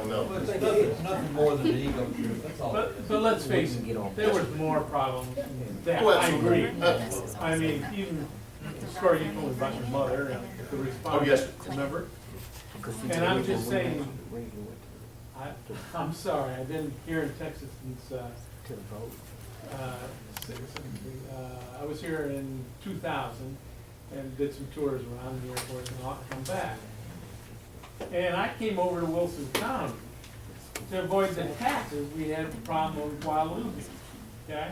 No. But it's nothing more than an ego trip, that's all. But let's face it, there was more problems than that. Oh, I agree. absolutely. I mean, even the story you told me about your mother and the response. Oh, yes. Remember? And I'm just saying, I'm sorry, I've been here in Texas since, I was here in 2000 and did some tours around the airport and I'll come back. And I came over to Wilson County to avoid the taxes. We had a problem with Guadalupe, okay?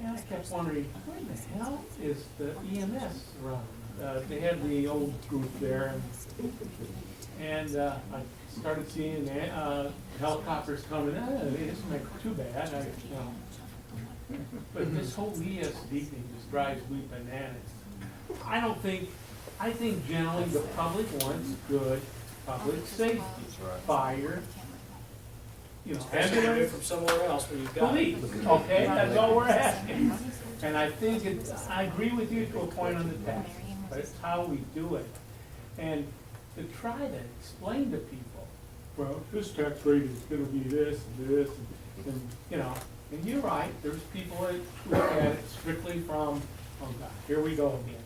And I kept wondering, where the hell is the EMS around? They had the old group there, and I started seeing helicopters coming. It isn't too bad, but this whole ESD thing just drives me bananas. I think generally the public wants good public safety, fire, Ambulance from somewhere else where you've got police, okay, that's all we're asking. And I think I agree with you to a point on the tax, but it's how we do it. And to try to explain to people, well, this tax rate is gonna be this and this, and and you're right, there's people that look at it strictly from, oh God, here we go again.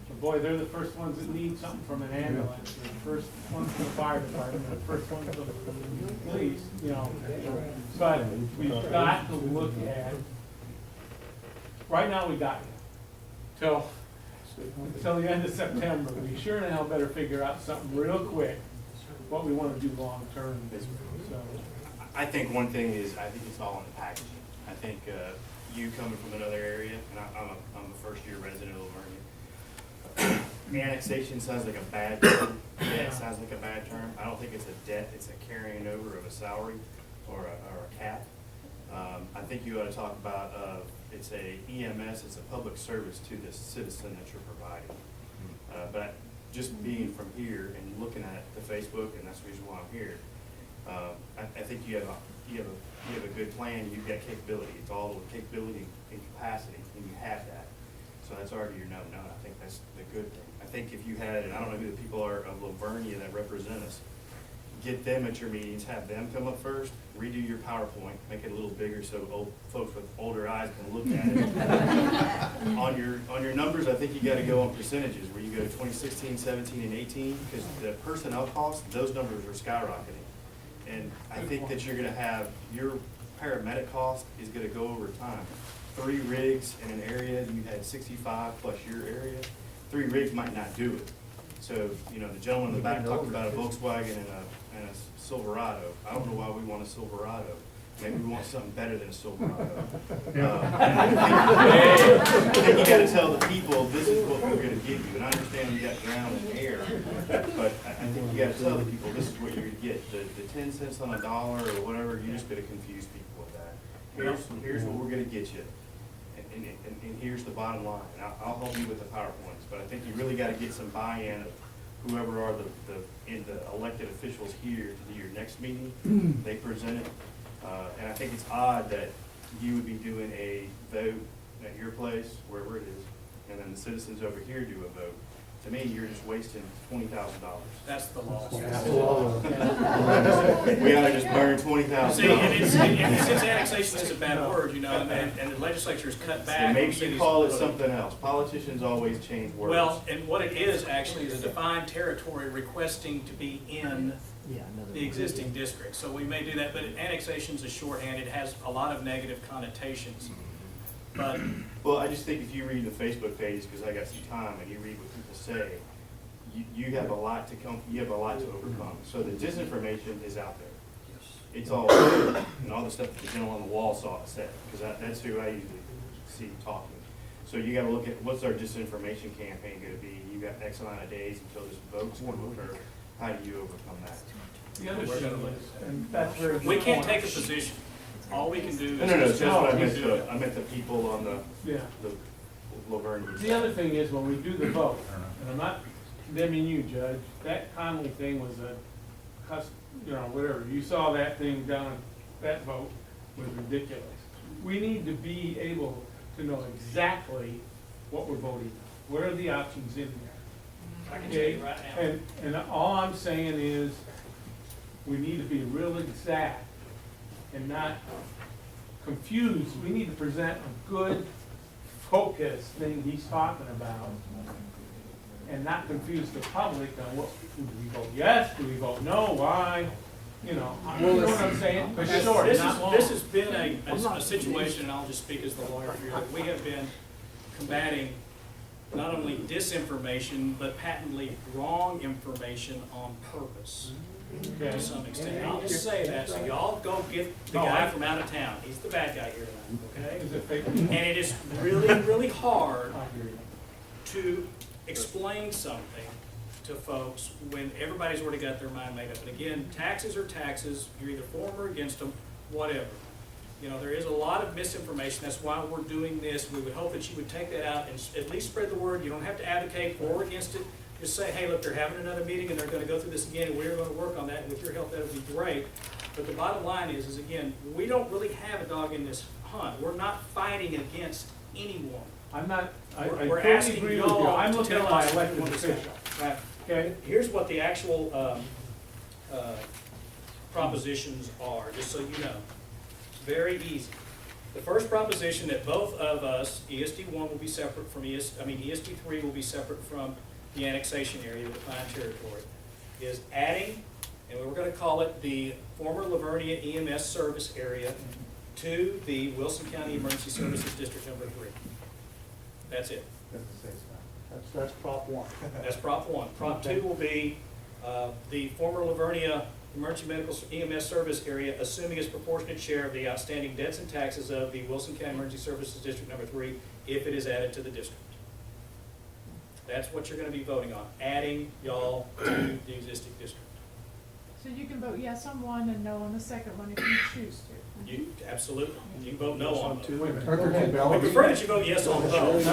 But boy, they're the first ones that need something from an ambulance, they're the first ones from the fire department, the first ones from the police, But we've got to look at, right now we got you, till the end of September. We sure in hell better figure out something real quick, what we want to do long term. So, I think one thing is, I think it's all in the packaging. I think you coming from another area, and I'm a first-year resident of Vernia. Annexation sounds like a bad term. Debt sounds like a bad term. I don't think it's a debt, it's a carrying over of a salary or a cap. I think you ought to talk about, it's a EMS, it's a public service to the citizen that you're providing. But just being from here and looking at the Facebook, and that's the reason why I'm here, I think you have a good plan. You've got capability. It's all capability and capacity, and you have that. So that's already your no-no. I think that's the good thing. I think if you had, and I don't know who the people are of Vernia that represent us, get them at your meetings, have them come up first, redo your PowerPoint, make it a little bigger so old folks with older eyes can look at it. on your numbers, I think you got to go on percentages where you go 2016, 17, and 18, because the personnel costs, those numbers are skyrocketing. And I think that you're going to have your paramedic cost is going to go over time. 3 rigs in an area, you had 65 plus your area. 3 rigs might not do it. So, the gentleman in the back talked about a Volkswagen and a Silverado. I don't know why we want a Silverado. Maybe we want something better than a Silverado. I think you got to tell the people this is what we're going to give you. And I understand you got ground and air, but I think you got to tell the people this is what you're going to get. The 10 cents on a dollar or whatever, you're just going to confuse people with that. Here's what we're going to get you. And here's the bottom line. And I'll help you with the PowerPoints, but I think you really got to get some buy-in of whoever are the elected officials here to do your next meeting. They present it. And I think it's odd that you would be doing a vote at your place, wherever it is, and then the citizens over here do a vote. To me, you're just wasting $20,000. That's the law. We ought to just burn $20,000. See, and since annexation is a bad word, and the legislature's cut back. So maybe on you cities' call it ability. something else. Politicians always change words. Well, and what it is actually is a defined territory requesting to be in the existing district. So we may do that, but annexation's a shorthand. It has a lot of negative connotations. But well, I just think if you read the Facebook page, because I got some time, and you read what people say, you have a lot to come. You have a lot to overcome. So the disinformation is out there. It's all and all the stuff that the gentleman on the wall said, because that's who I usually see talking. So you got to look at what's our disinformation campaign going to be. You got X amount of days until this vote's going to occur. How do you overcome that? the other thing is, and that's very good we can't point. take a position. All we can do is. No. That's what I do meant. it. I meant the people on the Laverne. The other thing is, when we do the vote, and I'm not condemning you, Judge, that Conley thing was whatever. You saw that thing down, that vote was ridiculous. We need to be able to know exactly what we're voting on. What are the options in there? I can tell you right now. And all I'm saying is, we need to be real exact and not confused. We need to present a good, focused thing he's talking about, and not confuse the public on what, do we vote yes, do we vote no, why? You know what I'm saying? But short, not long. This has been a situation, and I'll just speak as the lawyer here, that we have been combating not only disinformation, but patently wrong information on purpose to some extent. And I'll just say that, so y'all go get the guy from out of town. He's the bad guy here tonight, okay? Is it fake? And it is really, really hard to explain something to folks when everybody's already got their mind made up. And again, taxes are taxes. You're either for them or against them, whatever. You know, there is a lot of misinformation. That's why we're doing this. We would hope that you would take that out and at least spread the word. You don't have to advocate for or against it. Just say, hey, look, they're having another meeting and they're going to go through this again, and we're going to work on that. And with your help, that would be great. But the bottom line is again, we don't really have a dog in this hunt. We're not fighting against anyone. I'm not, I We're totally asking agree with you. y'all I'm to looking at tell my us elected what to say. official. Right. Okay? Here's what the actual propositions are, just so you know. Very easy. The first proposition that both of us, ESD1 will be separate from ESD3 will be separate from the annexation area, the defined territory, is adding, and we're going to call it the former Vernia EMS service area to the Wilson County Emergency Services District Number 3. That's it. That's prop one. That's prop one. Prop two will be the former Vernia Emergency Medical EMS Service area, assuming its proportionate share of the outstanding debts and taxes of the Wilson County Emergency Services District Number 3, if it is added to the district. That's what you're going to be voting on, adding y'all to the existing district. So you can vote yes on one and no on the second one if you choose to. You, absolutely. You can vote no on both. Wait a minute. We prefer that you vote yes on both.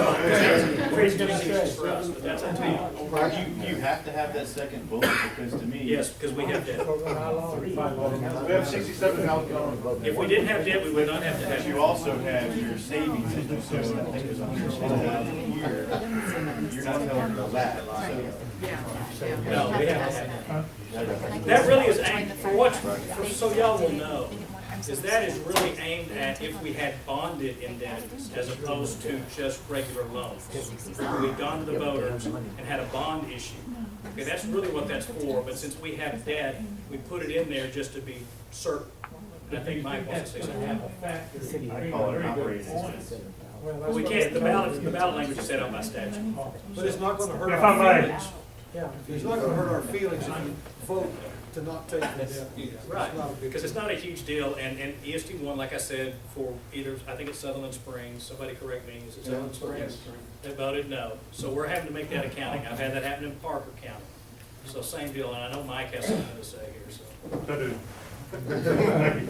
Creates confusion for us, but that's up to you. You have to have that second bullet, because to me. Yes, because we have debt. We have 67,000. If we didn't have debt, we would not have to have But you also have your savings in there, so I think there's 110,000 a year. You're not telling them that, so. No, we have to have that. That really is aimed, so y'all will know, is that is really aimed at if we had bonded indebtedness as opposed to just regular loans. We've gone to the voters and had a bond issue. Okay, that's really what that's for, but since we have debt, we put it in there just to be certain. And I think Mike wants to say something. I call it an operating expense. Well, we can't, the ballot language is set out by statute. But it's not gonna hurt If our I may. feelings. It's not gonna hurt our feelings if you vote to not take the debt. Right, It's not a big because it's not a huge deal, and ESD1, like I said, for either, I think it's Sutherland Springs, somebody correct me, is it Sutherland Springs? They voted no, so we're having to make that accounting. I've had that happen in Parker County. So same deal, and I know Mike has something to say here, so. I do. Thank you.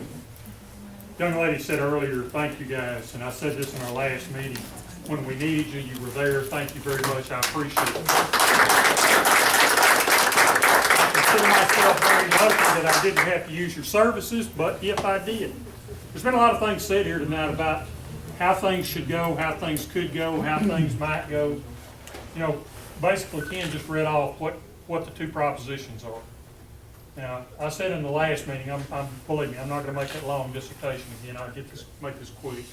Young lady said earlier, thank you guys, and I said this in our last meeting. When we needed you, you were there. Thank you very much. I appreciate it. I consider myself very lucky that I didn't have to use your services, but if I did. There's been a lot of things said here tonight about how things should go, how things could go, how things might go. You know, basically Ken just read off what the two propositions are. Now, I said in the last meeting, believe me, I'm not going to make that long dissertation again. I'll make this quick.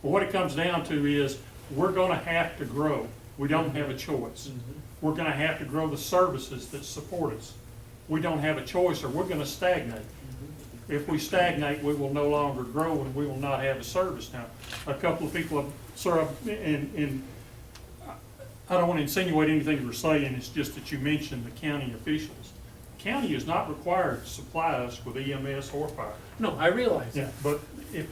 But what it comes down to is we're going to have to grow. We don't have a choice. We're going to have to grow the services that support us. We don't have a choice, or we're going to stagnate. If we stagnate, we will no longer grow, and we will not have a service. Now, a couple of people have, sir, and I don't want to insinuate anything you're saying. It's just that you mentioned the county officials. County is not required to supply us with EMS or fire. No, I realize Yeah, that. but if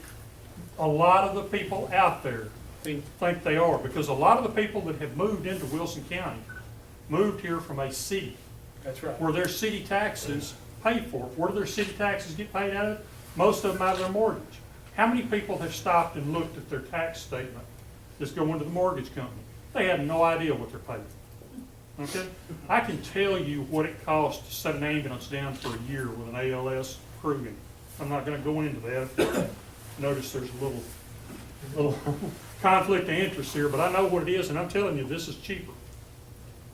a lot of the people out there think they are, because a lot of the people that have moved into Wilson County moved here from a city That's right. where their city taxes pay for it. Where do their city taxes get paid out of? Most of them out of their mortgage. How many people have stopped and looked at their tax statement that's going to the mortgage company? They have no idea what they're paying. Okay? I can tell you what it costs to set an ambulance down for a year with an ALS crew in it. I'm not going to go into that. Notice there's a little conflict of interest here, but I know what it is, and I'm telling you, this is cheaper.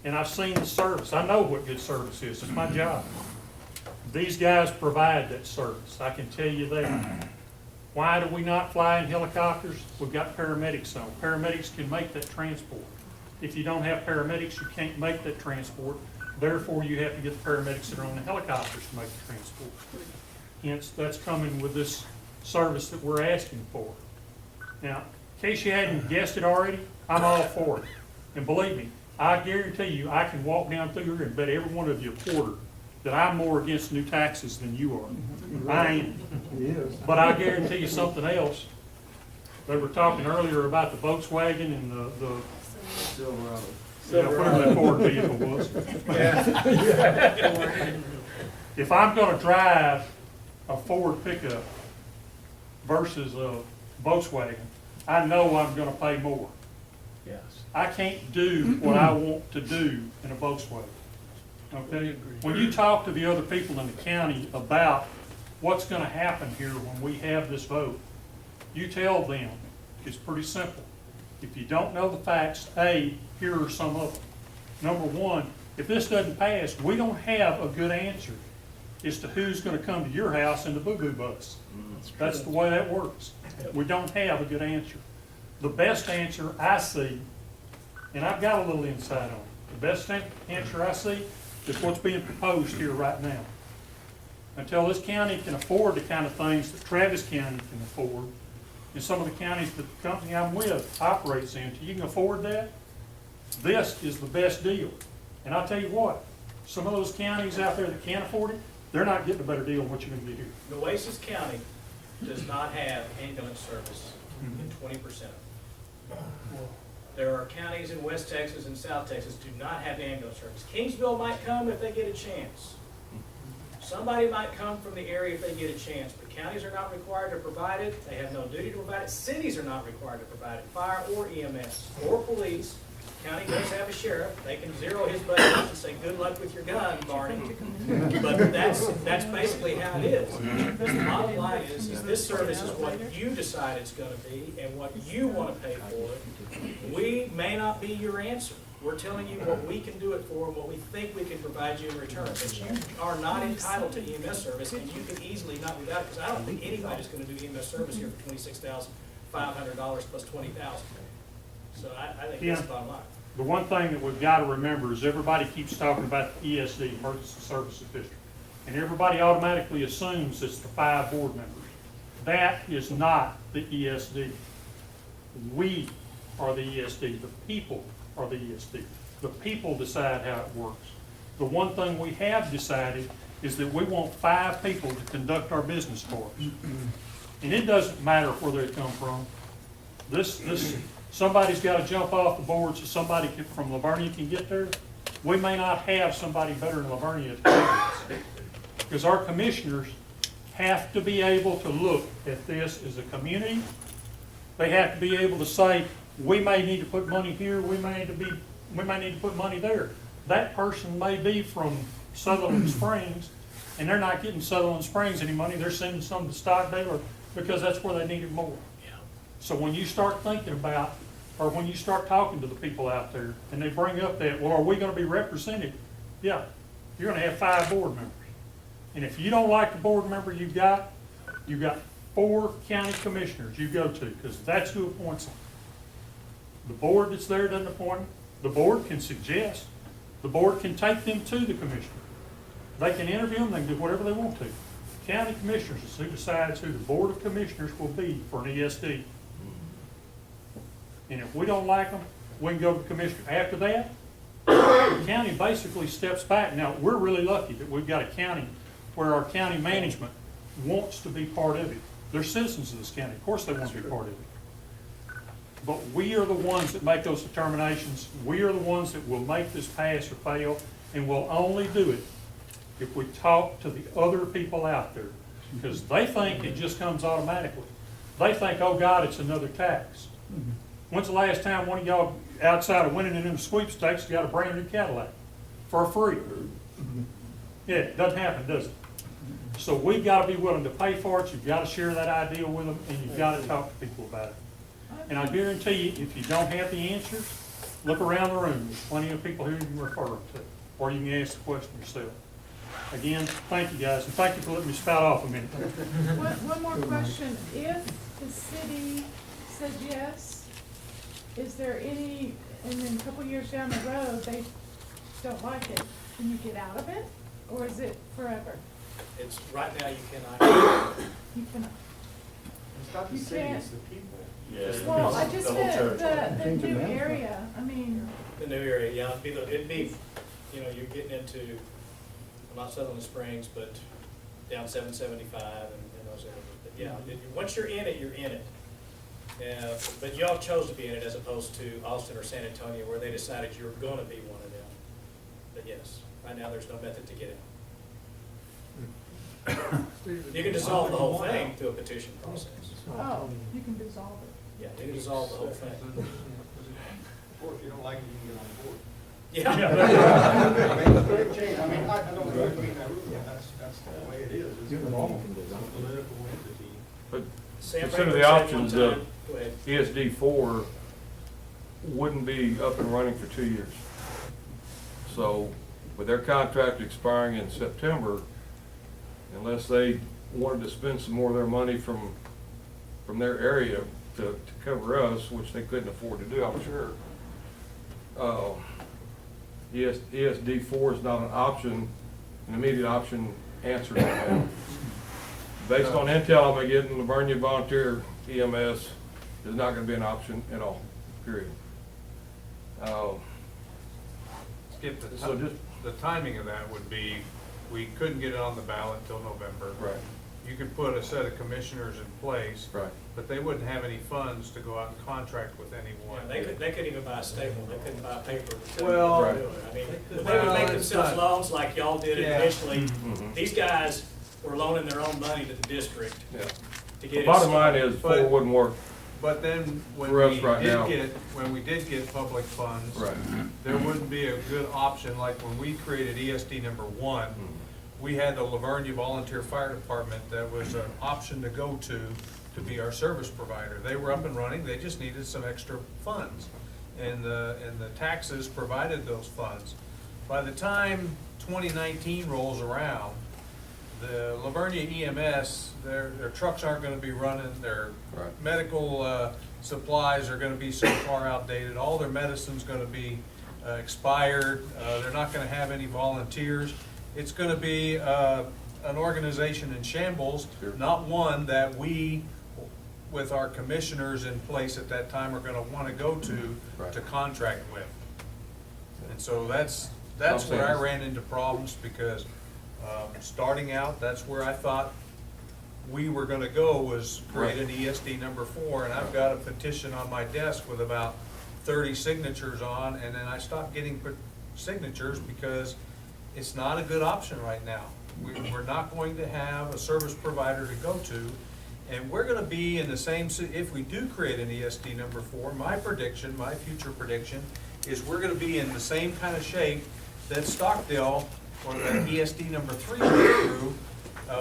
and I've seen the service. I know what good service is. It's my job. These guys provide that service. I can tell you that. Why do we not fly in helicopters? We've got paramedics on. Paramedics can make that transport. If you don't have paramedics, you can't make that transport. Therefore, you have to get the paramedics that are on the helicopters to make the transport. Hence, that's coming with this service that we're asking for. Now, in case you hadn't guessed it already, I'm all for it. And believe me, I guarantee you, I can walk down through here and bet every one of you a quarter that I'm more against new taxes than you are. I ain't. But I guarantee you something else. They were talking earlier about the Volkswagen and the yeah, whatever that Ford vehicle was. If I'm gonna drive a Ford pickup versus a Volkswagen, I know I'm gonna pay more. Yes. I can't do what I want to do in a Volkswagen. Okay? When you talk to the other people in the county about what's gonna happen here when we have this vote, you tell them, it's pretty simple. If you don't know the facts, A, here are some of them. Number one, if this doesn't pass, we don't have a good answer as to who's gonna come to your house in the boo-boo bus. That's the way that works. We don't have a good answer. The best answer I see, and I've got a little insight on it, the best answer I see is what's being proposed here right now. Until this county can afford the kind of things that Travis County can afford, and some of the counties that the company I'm with operates in, until you can afford that, this is the best deal. And I'll tell you what, some of those counties out there that can't afford it, they're not getting a better deal than what you're gonna get here. Nueces County does not have ambulance service in 20% of them. There are counties in West Texas and South Texas do not have ambulance service. Kingsville might come if they get a chance. Somebody might come from the area if they get a chance, but counties are not required to provide it. They have no duty to provide it. Cities are not required to provide it. Fire or EMS or police. County does have a sheriff. They can zero his budget out and say, good luck with your gun, Barney. But that's basically how it is. The bottom line is this service is what you decide it's gonna be and what you wanna pay for it. We may not be your answer. We're telling you what we can do it for and what we think we can provide you in return. But you are not entitled to EMS service, and you can easily not do that, because I don't think anybody's gonna do EMS service here for $26,500 plus $20,000. So I think that's the bottom line. The one thing that we've got to remember is everybody keeps talking about the ESD, Emergency Services District, and everybody automatically assumes it's the 5 board members. That is not the ESD. We are the ESD. The people are the ESD. The people decide how it works. The one thing we have decided is that we want 5 people to conduct our business for us. And it doesn't matter where they come from. Somebody's got to jump off the board so somebody from Vernia can get there. We may not have somebody better than Vernia to do this, because our commissioners have to be able to look at this as a community. They have to be able to say, we may need to put money here, we may need to put money there. That person may be from Sutherland Springs, and they're not getting Sutherland Springs any money. They're sending some to Stockdale because that's where they need it more. So when you start thinking about, or when you start talking to the people out there, and they bring up that, well, are we gonna be represented? Yeah, you're gonna have 5 board members. And if you don't like the board member you've got 4 county commissioners you go to, because that's who appoints them. The board that's there doesn't appoint them. The board can suggest. The board can take them to the commissioner. They can interview them, they can do whatever they want to. County commissioners is who decides who the board of commissioners will be for an ESD. And if we don't like them, we can go to the commissioner. After that, the county basically steps back. Now, we're really lucky that we've got a county where our county management wants to be part of it. They're citizens of this county. Of course they want to be part of it. But we are the ones that make those determinations. We are the ones that will make this pass or fail, and we'll only do it if we talk to the other people out there, because they think it just comes automatically. They think, oh God, it's another tax. When's the last time one of y'all, outside of winning in them sweepstakes, got a brand new Cadillac for free? Yeah, it doesn't happen, does it? So we've got to be willing to pay for it. You've got to share that idea with them, and you've got to talk to people about it. And I guarantee you, if you don't have the answers, look around the room, there's plenty of people here you can refer to, or you can ask the question yourself. Again, thank you guys, and thank you for letting me spout off a minute. One more question. If the city says yes, is there any, and then a couple years down the road, they don't like it, can you get out of it? Or is it forever? It's, right now, you cannot. You cannot. It's not the You city, can't. it's the people. Well, I just The whole meant territory. the new area, I mean, The new area, yeah, it'd be, you know, you're getting into, well, not Sutherland Springs, but down 775 and those areas. But yeah, once you're in it, you're in it. But y'all chose to be in it as opposed to Austin or San Antonio, where they decided you were gonna be one of them. But yes, right now, there's no method to get out. You can dissolve the whole thing through a petition process. oh, you can dissolve it. Yeah, you can dissolve the whole thing. Of course, if you don't like it, you can get on board. Yeah. I mean, I don't mean that, that's the way it is. It's a political entity. But Sam consider Baker the said options one of time- Go ahead. ESD4 wouldn't be up and running for 2 years. So with their contract expiring in September, unless they wanted to spend some more of their money from their area to cover us, which they couldn't afford to do, I'm sure. ESD4 is not an option, an immediate option answer to that. Based on intel I'm getting, the Vernia Volunteer EMS is not gonna be an option at all, period. Skip, So just, the timing of that would be, we couldn't get it on the ballot till November. right, You could put a set of commissioners in place. right. But they wouldn't have any funds to go out and contract with anyone. Yeah, they couldn't even buy a staple, they couldn't buy paper. Well, Right. I mean, they would well, make it's themselves not- loans like y'all did Yeah. initially. Mhm. These guys were loaning their own money to the district Yeah. to get The it. bottom line started. is, 4 wouldn't work. But then, when For us we right now. when we did get public funds. Right. There wouldn't be a good option, like when we created ESD number 1, we had the Lavernia Volunteer Fire Department that was an option to go to be our service provider. They were up and running, they just needed some extra funds. And the taxes provided those funds. By the time 2019 rolls around, the Lavernia EMS, their trucks aren't gonna be running, their Right. medical supplies are gonna be so far outdated, all their medicine's gonna be expired, they're not gonna have any volunteers. It's gonna be an organization in shambles, Sure. not one that we, with our commissioners in place at that time, are gonna wanna go to Right. contract with. And so that's Sounds where I sense. ran into problems, because starting out, that's where I thought we were gonna go, was create an ESD number 4, and I've got a petition on my desk with about 30 signatures on, and then I stopped getting signatures because it's not a good option right now. We're not going to have a service provider to go to, and we're gonna be in the same, if we do create an ESD number 4, my prediction, my future prediction, is we're gonna be in the same kind of shape that Stockdale, or that ESD number 3 went through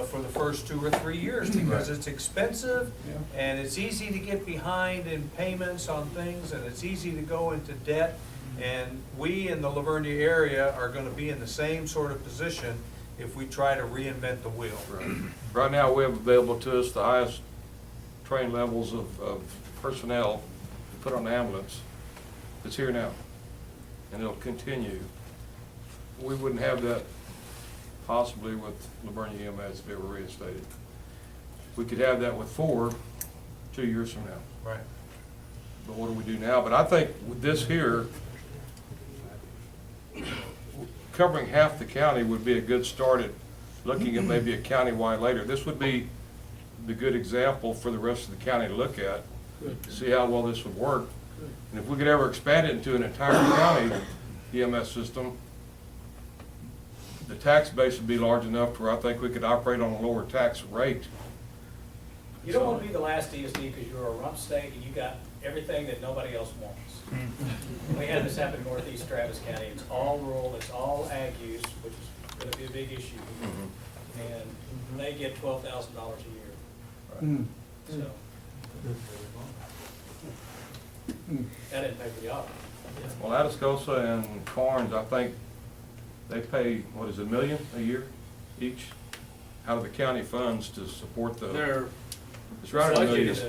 for the first 2 or 3 years, because it's expensive, and it's easy to get behind in payments on things, and it's easy to go into debt. And we in the Lavernia area are gonna be in the same sort of position if we try to reinvent the wheel. Right now, we have available to us the highest trained levels of personnel to put on the ambulance. It's here now, and it'll continue. We wouldn't have that possibly with Lavernia EMS if it were reinstated. We could have that with 4, 2 years from now. Right. But what do we do now? But I think with this here, covering half the county would be a good start at looking at maybe a county-wide later. This would be the good example for the rest of the county to look at, see how well this would work. And if we could ever expand it into an entire county EMS system, the tax base would be large enough to where I think we could operate on a lower tax rate. You don't want to be the last ESD because you're a rump state and you got everything that nobody else wants. We had this happen in northeast Travis County. It's all rural, it's all ag use, which is going to be a big issue. And they get $12,000 a year. So that didn't pay for the audit. Well, Atascosa and Carnes, I think they pay, what is it, $1 million a year each out of the county funds to support the, Their it's right at $1 budget million. is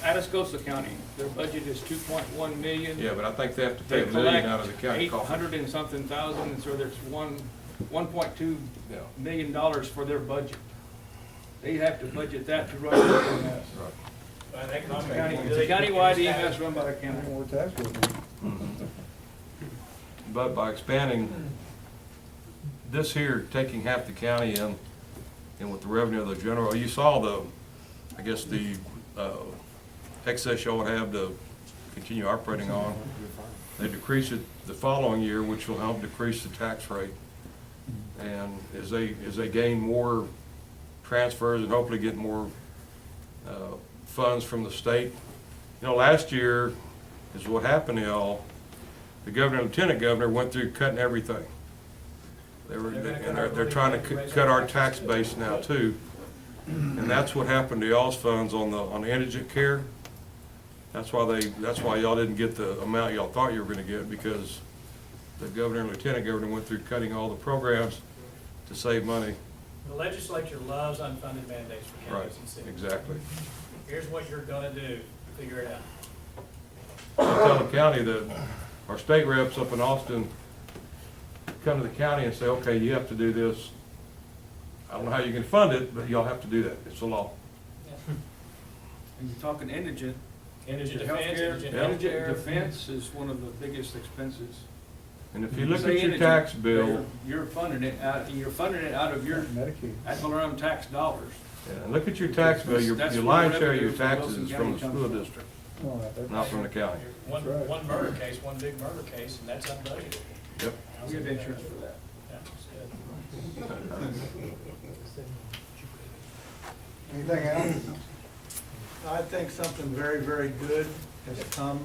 Atascosa County, their budget is 2.1 million. Yeah, but I think they have to pay They $1 million collect out of the county coffers. 800 and something thousand, and so there's $1.2 Yeah. million for their budget. They have to budget that to run their EMS. Right. But economic County- activity, It's a countywide do they- EMS run by the county. But by expanding this here, taking half the county in, and with the revenue of the general, you saw the, I guess the excess y'all would have to continue operating on. They decrease it the following year, which will help decrease the tax rate. And as they gain more transfers and hopefully get more funds from the state. You know, last year is what happened to y'all. The governor and lieutenant governor went through cutting everything. They're trying to cut our tax base now too. And that's what happened to y'all's funds on the indigent care. That's why y'all didn't get the amount y'all thought you were gonna get, because the governor and lieutenant governor went through cutting all the programs to save money. The legislature loves unfunded mandates for Right, counties and cities. exactly. Here's what you're gonna do, figure it out. I tell the county that our state reps up in Austin come to the county and say, okay, you have to do this. I don't know how you can fund it, but y'all have to do that. It's the law. And you're talking indigent. Indigent defense, Healthcare, indigent indigent healthcare. defense is one of the biggest expenses. And if you look Say at your indigent, tax bill, You're funding it out of your ad valorem tax dollars. and look at your tax bill, your That's lion's where share of your revenue from taxes Wilson is from County the comes school from. district, not from the county. One murder case, one big murder case, and that's unbudgeted. Yep. We have insurance for that. Yeah, that's good. Anything else? I think something very, very good has come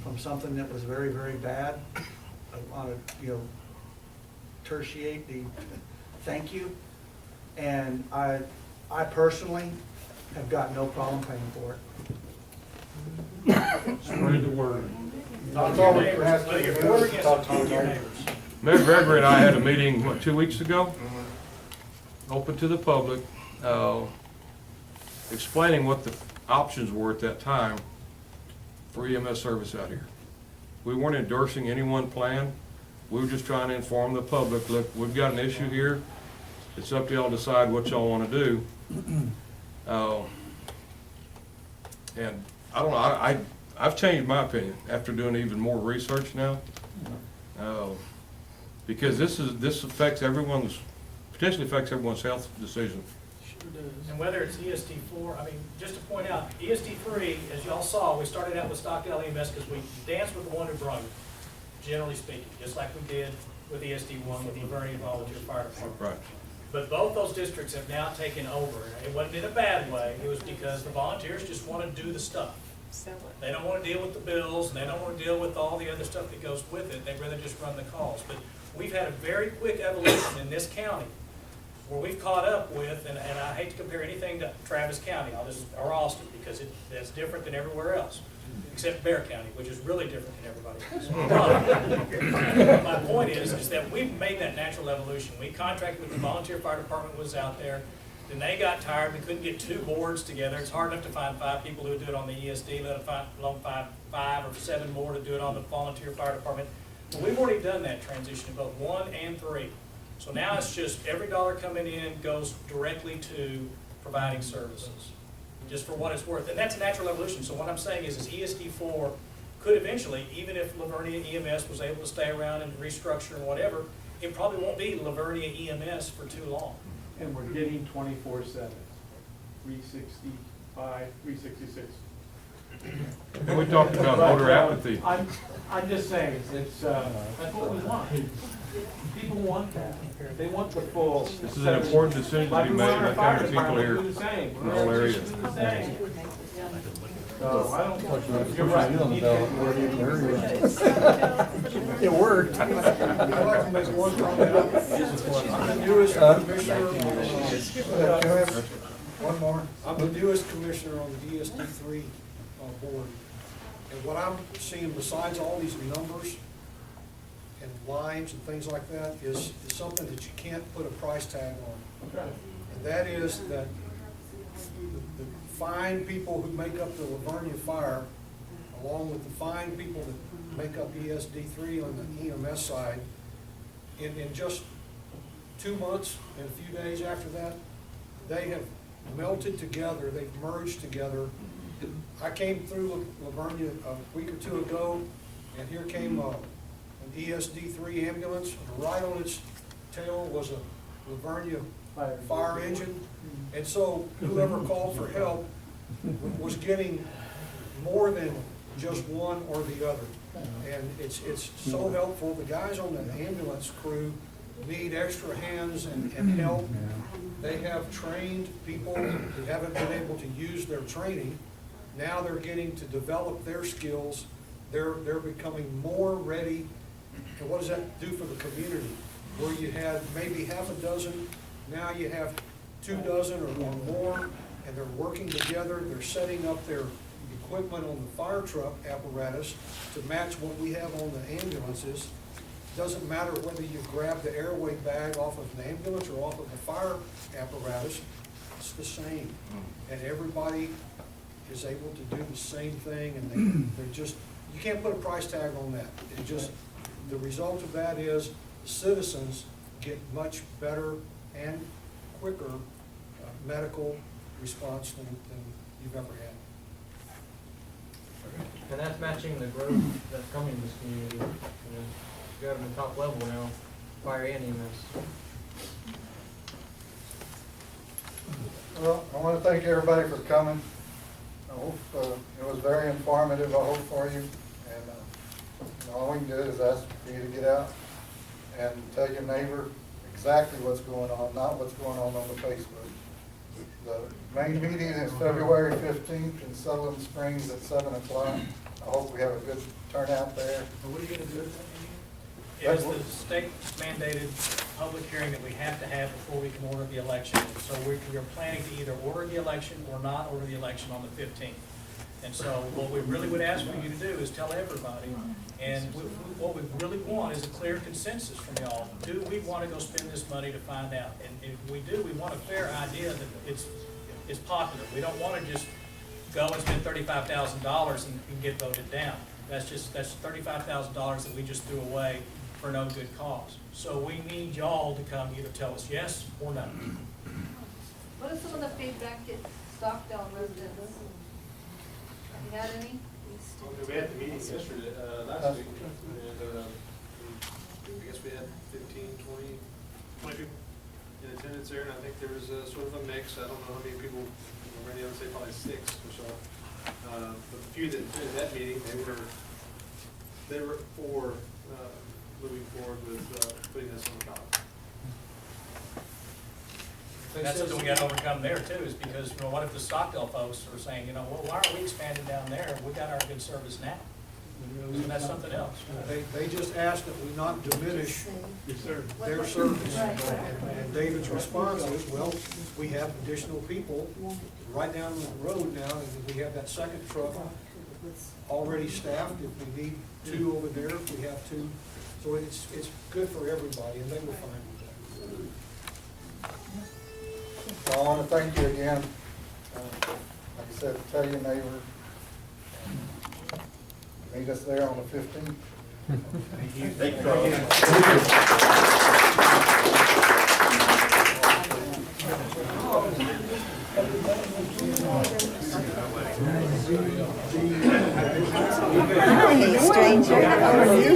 from something that was very, very bad. I want to, tertiate the thank you. And I personally have got no problem paying for it. Spread the word. Talk to your neighbors, whether you're for or against it, talk to your neighbors. Mayor Gregory and I had a meeting, what, 2 weeks ago? Open to the public, explaining what the options were at that time for EMS service out here. We weren't endorsing any one plan. We were just trying to inform the public, look, we've got an issue here. It's up to y'all to decide what y'all want to do. And I don't know, I've changed my opinion after doing even more research now. Because this affects everyone's, potentially affects everyone's health decision. And whether it's EST 4, I mean, just to point out, EST 3, as y'all saw, we started out with Stockdale EMS because we danced with the one who brought it, generally speaking, just like we did with EST 1 with Vernia Volunteer Fire Department. Right. But both those districts have now taken over. It wasn't in a bad way, it was because the volunteers just want to do the stuff. They don't want to deal with the bills, and they don't want to deal with all the other stuff that goes with it, they'd rather just run the calls. But we've had a very quick evolution in this county where we've caught up with, and I hate to compare anything to Travis County, or Austin, because that's different than everywhere else, except Bear County, which is really different than everybody else. My point is that we've made that natural evolution. We contracted with the volunteer fire department was out there, then they got tired, we couldn't get 2 boards together. It's hard enough to find 5 people who would do it on the ESD, let alone five or 7 more to do it on the volunteer fire department. But we've already done that transition in both 1 and 3. So now it's just every dollar coming in goes directly to providing services, just for what it's worth. And that's a natural evolution. So what I'm saying is ESD 4 could eventually, even if Vernia EMS was able to stay around and restructure and whatever, it probably won't be Vernia EMS for too long. And we're getting 24/7, 365, 366. And we talked about voter apathy. I'm just saying, that's what we want. People want that. They want the full. This is an important decision to be made by county people here in the whole area. So I don't, you're right. You need to- It worked. I'd like to make one comment. I'm the newest commissioner One more. I'm the newest commissioner on the DSD 3 board. And what I'm seeing besides all these numbers and lines and things like that is something that you can't put a price tag on. And that is that the fine people who make up the Vernia Fire, along with the fine people that make up ESD3 on the EMS side, in just 2 months and a few days after that, they have melted together, they've merged together. I came through Vernia a week or two ago, and here came an ESD3 ambulance, and right on its tail was a Vernia fire engine. And so whoever called for help was getting more than just one or the other. And it's so helpful. The guys on the ambulance crew need extra hands and help. They have trained people who haven't been able to use their training. Now they're getting to develop their skills. They're becoming more ready. And what does that do for the community? Where you had maybe half a dozen, now you have 2 dozen or more, and they're working together. They're setting up their equipment on the fire truck apparatus to match what we have on the ambulances. Doesn't matter whether you grab the airway bag off of an ambulance or off of the fire apparatus, it's the same. And everybody is able to do the same thing, and they're just, you can't put a price tag on that. It just, the result of that is the citizens get much better and quicker medical response than you've ever had. And that's matching the growth that's coming in this community. You know, you got them at top level now, fire and EMS. Well, I want to thank everybody for coming. I hope it was very informative, I hope, for you. And all we can do is ask for you to get out and tell your neighbor exactly what's going on, not what's going on the Facebook. The main meeting is February 15th in Sutherland Springs at 7 o'clock. I hope we have a good turnout there. What are you gonna do at that meeting? It's the state mandated public hearing that we have to have before we can order the election. So we are planning to either order the election or not order the election on the 15th. And so what we really would ask for you to do is tell everybody, and what we really want is a clear consensus from y'all. Do we want to go spend this money to find out? And if we do, we want a fair idea that it's popular. We don't want to just go and spend $35,000 and get voted down. That's $35,000 that we just threw away for no good cause. So we need y'all to come either tell us yes or no. What is some of the feedback that Stockdale residents? Have you had any? We had the meeting yesterday, last week, and I guess we had 15, 20 people in attendance there, and I think there was sort of a mix. I don't know how many people, I would say probably 6 or so. But the few that attended that meeting, they were for moving forward with putting this on the ballot. That's something we got to overcome there too, is because, what if the Stockdale folks are saying, well, why are we expanding down there? We got our good service now. And that's something else. They just asked that we not diminish their service. And David's response was, well, we have additional people right down the road now, and we have that second truck already staffed. If we need 2 over there, if we have 2. So it's good for everybody, and they were fine with that. So I want to thank you again. Like I said, tell your neighbor. Meet us there on the 15th. Thank you. Hi, stranger. How are you?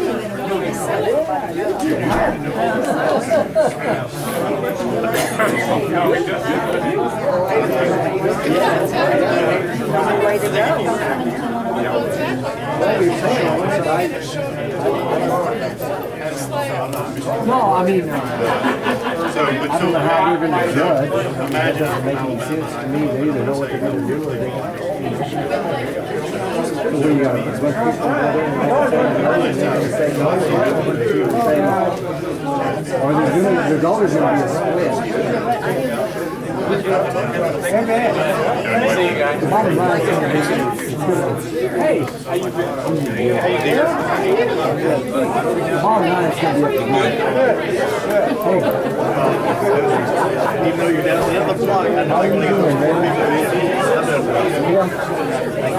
Way to go. No, I mean, I don't know how you're gonna judge. That doesn't make any sense to me. They either know what they're gonna do or they don't. So when you got a bunch of people together and they're gonna say no, or there's always gonna be a split. See you guys. The bottom line is gonna be, hey, the bottom line is gonna be up to you. Even though you're down the end of the block, I know you're doing, man. Yeah.